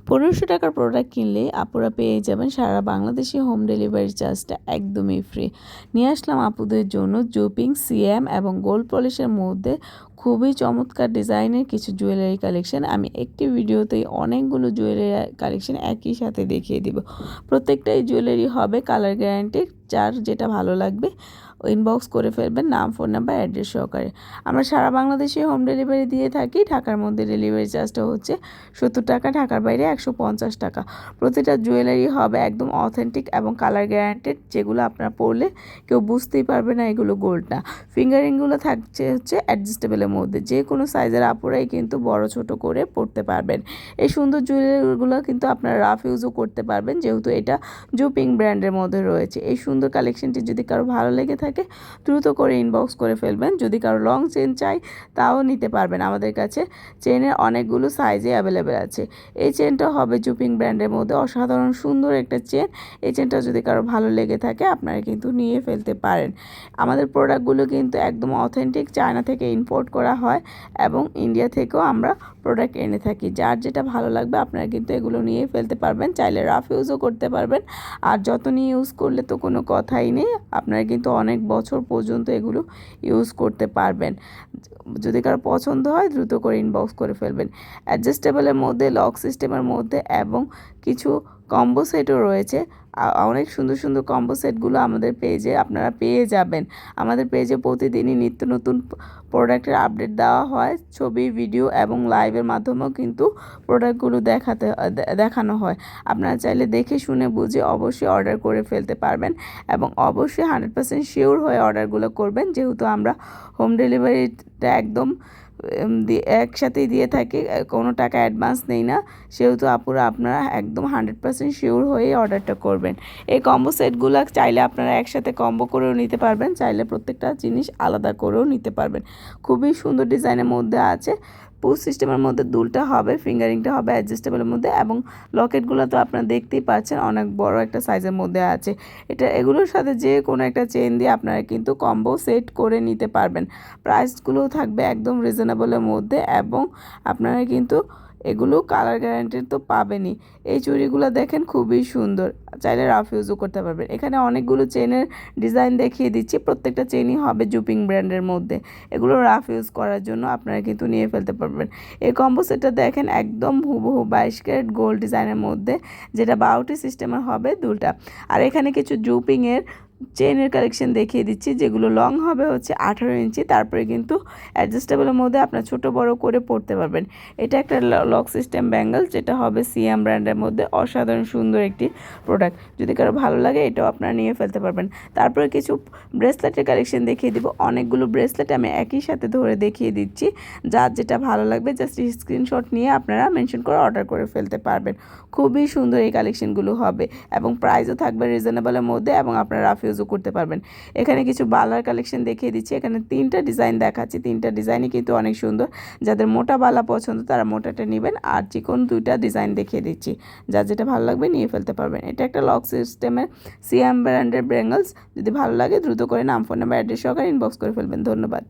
1500 টাকার প্রোডাক্ট কিনলে আপুরা পেয়ে যাবেন সারা বাংলাদেশে হোম ডেলিভারি চার্জটা একদমই ফ্রি। নিয়ে আসলাম আপুদের জন্য জুপিং, সিএম এবং গোল্ড পলিশের মধ্যে খুবই চমৎকার ডিজাইনের কিছু জুয়েলারি কালেকশন। আমি একটি ভিডিওতেই অনেকগুলো জুয়েলারি কালেকশন একই সাথে দেখিয়ে দিব। প্রত্যেকটাই জুয়েলারি হবে কালার গ্যারান্টি, যার যেটা ভালো লাগবে ইনবক্স করে ফেলবেন নাম, ফোন নাম্বার, অ্যাড্রেস সহকারে। আমরা সারা বাংলাদেশে হোম ডেলিভারি দিয়ে থাকি। ঢাকার মধ্যে ডেলিভারি চার্জটা হচ্ছে 70 টাকা, ঢাকার বাইরে 150 টাকা। প্রতিটা জুয়েলারি হবে একদম অথেন্টিক এবং কালার গ্যারান্টেড, যেগুলো আপনারা পরলে কেউ বুঝতেই পারবে না এগুলো গোল্ড না। ফিঙ্গারিংগুলো থাকছে হচ্ছে অ্যাডজাস্টেবলের মধ্যে, যে কোনো সাইজের আপুরাই কিন্তু বড় ছোট করে পরতে পারবেন। এই সুন্দর জুয়েলারিগুলো কিন্তু আপনারা রাফ ইউজও করতে পারবেন, যেহেতু এটা জুপিং ব্র্যান্ডের মধ্যে রয়েছে। এই সুন্দর কালেকশনটি যদি কারো ভালো লেগে থাকে দ্রুত করে ইনবক্স করে ফেলবেন। যদি কারো লং চেন চাই তাও নিতে পারবেন, আমাদের কাছে চেনের অনেকগুলো সাইজে অ্যাভেলেবেল আছে। এই চেনটা হবে জুপিং ব্র্যান্ডের মধ্যে, অসাধারণ সুন্দর একটা চেন। এই চেনটা যদি কারো ভালো লেগে থাকে আপনারা কিন্তু নিয়ে ফেলতে পারেন। আমাদের প্রোডাক্টগুলো কিন্তু একদম অথেন্টিক, চায়না থেকে ইম্পোর্ট করা হয় এবং ইন্ডিয়া থেকেও আমরা প্রোডাক্ট এনে থাকি। যার যেটা ভালো লাগবে আপনারা কিন্তু এগুলো নিয়ে ফেলতে পারবেন, চাইলে রাফ ইউজও করতে পারবেন। আর যতনি ইউজ করলে তো কোনো কথাই নেই, আপনারা কিন্তু অনেক বছর পর্যন্ত এগুলো ইউজ করতে পারবেন। যদি কারো পছন্দ হয় দ্রুত করে ইনবক্স করে ফেলবেন। অ্যাডজাস্টেবলের মধ্যে, লক সিস্টেমের মধ্যে এবং কিছু কম্বো সেটও রয়েছে। অনেক সুন্দর সুন্দর কম্বো সেটগুলো আমাদের পেজে আপনারা পেয়ে যাবেন। আমাদের পেজে প্রতিদিনই নিত্য নতুন প্রোডাক্টের আপডেট দেওয়া হয়, ছবি, ভিডিও এবং লাইভের মাধ্যমেও কিন্তু প্রোডাক্টগুলো দেখানো হয়। আপনারা চাইলে দেখে শুনে বুঝে অবশ্যই অর্ডার করে ফেলতে পারবেন এবং অবশ্যই 100% শিওর হয়ে অর্ডারগুলো করবেন, যেহেতু আমরা হোম ডেলিভারিটা একদম একসাথেই দিয়ে থাকি, কোনো টাকা অ্যাডভান্স নেই না। সেহেতু আপুরা আপনারা একদম 100% শিওর হয়ে অর্ডারটা করবেন। এই কম্বো সেটগুলো চাইলে আপনারা একসাথে কম্বো করেও নিতে পারবেন, চাইলে প্রত্যেকটা জিনিস আলাদা করেও নিতে পারবেন। খুবই সুন্দর ডিজাইনের মধ্যে আছে। পুশ সিস্টেমের মধ্যে দুলটা হবে, ফিঙ্গারিংটা হবে অ্যাডজাস্টেবলের মধ্যে এবং লকেটগুলো তো আপনারা দেখতেই পাচ্ছেন অনেক বড় একটা সাইজের মধ্যে আছে। এগুলোর সাথে যে কোনো একটা চেন দিয়ে আপনারা কিন্তু কম্বো সেট করে নিতে পারবেন। প্রাইসগুলোও থাকবে একদম রিজনেবলের মধ্যে এবং আপনারা কিন্তু এগুলো কালার গ্যারান্টি তো পাবেনই। এই চুড়িগুলো দেখেন খুবই সুন্দর, চাইলে রাফ ইউজও করতে পারবেন। এখানে অনেকগুলো চেনের ডিজাইন দেখিয়ে দিচ্ছি, প্রত্যেকটা চেনই হবে জুপিং ব্র্যান্ডের মধ্যে। এগুলো রাফ ইউজ করার জন্য আপনারা কিন্তু নিয়ে ফেলতে পারবেন। এই কম্বো সেটটা দেখেন একদম হুবহু 22 ক্যারেট গোল্ড ডিজাইনের মধ্যে, যেটা বাউটি সিস্টেমের হবে দুলটা। আর এখানে কিছু জুপিংয়ের চেনের কালেকশন দেখিয়ে দিচ্ছি, যেগুলো লং হবে হচ্ছে 18 ইঞ্চি, তারপরে কিন্তু অ্যাডজাস্টেবলের মধ্যে আপনার ছোট বড় করে পড়তে পারবেন। এটা একটা লক সিস্টেম ব্যাঙ্গল, যেটা হবে সিএম ব্র্যান্ডের মধ্যে, অসাধারণ সুন্দর একটি প্রোডাক্ট। যদি কারো ভালো লাগে এটাও আপনারা নিয়ে ফেলতে পারবেন। তারপরে কিছু ব্রেসলেটের কালেকশন দেখিয়ে দিব, অনেকগুলো ব্রেসলেট আমি একই সাথে ধরে দেখিয়ে দিচ্ছি। যার যেটা ভালো লাগবে জাস্ট স্ক্রিনশট নিয়ে আপনারা মেনশন করে অর্ডার করে ফেলতে পারবেন। খুবই সুন্দর এই কালেকশনগুলো হবে এবং প্রাইসও থাকবে রিজনেবলের মধ্যে এবং আপনারা রাফ ইউজও করতে পারবেন। এখানে কিছু বালার কালেকশন দেখিয়ে দিচ্ছি, এখানে 3টা ডিজাইন দেখাচ্ছি, 3টা ডিজাইনই কিন্তু অনেক সুন্দর। যাদের মোটা বালা পছন্দ তারা মোটাটা নেবেন, আর চিকন 2টা ডিজাইন দেখিয়ে দিচ্ছি, যার যেটা ভালো লাগবে নিয়ে ফেলতে পারবেন। এটা একটা লক সিস্টেমের সিএম ব্র্যান্ডের ব্যাঙ্গলস। যদি ভালো লাগে দ্রুত করে নাম, ফোন নাম্বার, অ্যাড্রেস সহকারে ইনবক্স করে ফেলবেন। ধন্যবাদ।